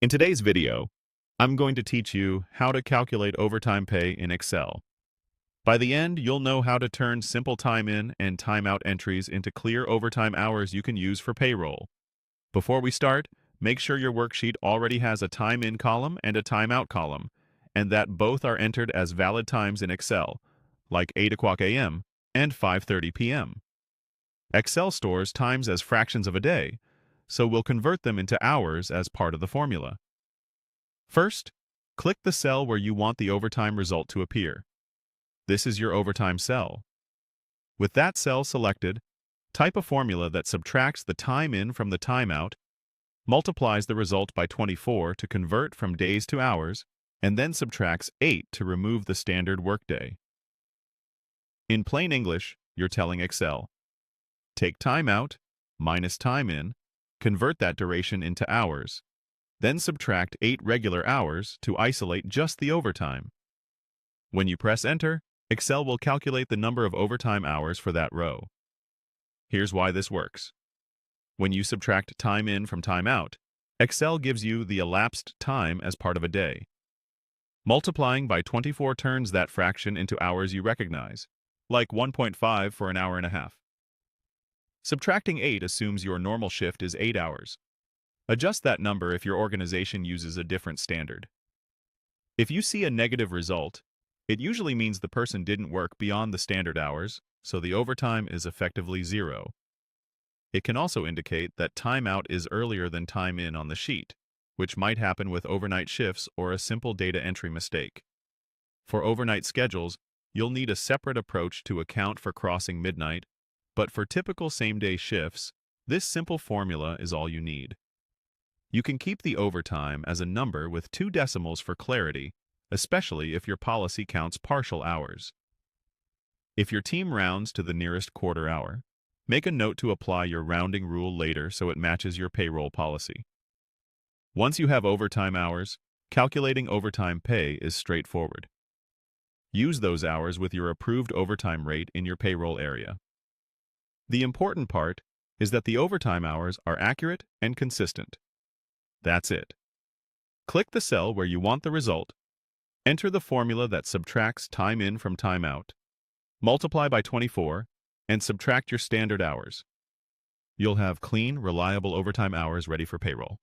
In today's video, I'm going to teach you how to calculate overtime pay in Excel. By the end, you'll know how to turn simple time in and time out entries into clear overtime hours you can use for payroll. Before we start, make sure your worksheet already has a time in column and a time out column, and that both are entered as valid times in Excel, like 8 o'clock a.m. and 5:30 p.m. Excel stores times as fractions of a day, so we'll convert them into hours as part of the formula. First, click the cell where you want the overtime result to appear. This is your overtime cell. With that cell selected, type a formula that subtracts the time in from the time out, multiplies the result by 24 to convert from days to hours, and then subtracts 8 to remove the standard workday. In plain English, you're telling Excel, take time out minus time in, convert that duration into hours, then subtract 8 regular hours to isolate just the overtime. When you press Enter, Excel will calculate the number of overtime hours for that row. Here's why this works. When you subtract time in from time out, Excel gives you the elapsed time as part of a day. Multiplying by 24 turns that fraction into hours you recognize, like 1.5 for an hour and a half. Subtracting 8 assumes your normal shift is 8 hours. Adjust that number if your organization uses a different standard. If you see a negative result, it usually means the person didn't work beyond the standard hours, so the overtime is effectively 0. It can also indicate that time out is earlier than time in on the sheet, which might happen with overnight shifts or a simple data entry mistake. For overnight schedules, you'll need a separate approach to account for crossing midnight, but for typical same-day shifts, this simple formula is all you need. You can keep the overtime as a number with 2 decimals for clarity, especially if your policy counts partial hours. If your team rounds to the nearest quarter hour, make a note to apply your rounding rule later so it matches your payroll policy. Once you have overtime hours, calculating overtime pay is straightforward. Use those hours with your approved overtime rate in your payroll area. The important part is that the overtime hours are accurate and consistent. That's it. Click the cell where you want the result, enter the formula that subtracts time in from time out, multiply by 24, and subtract your standard hours. You'll have clean, reliable overtime hours ready for payroll.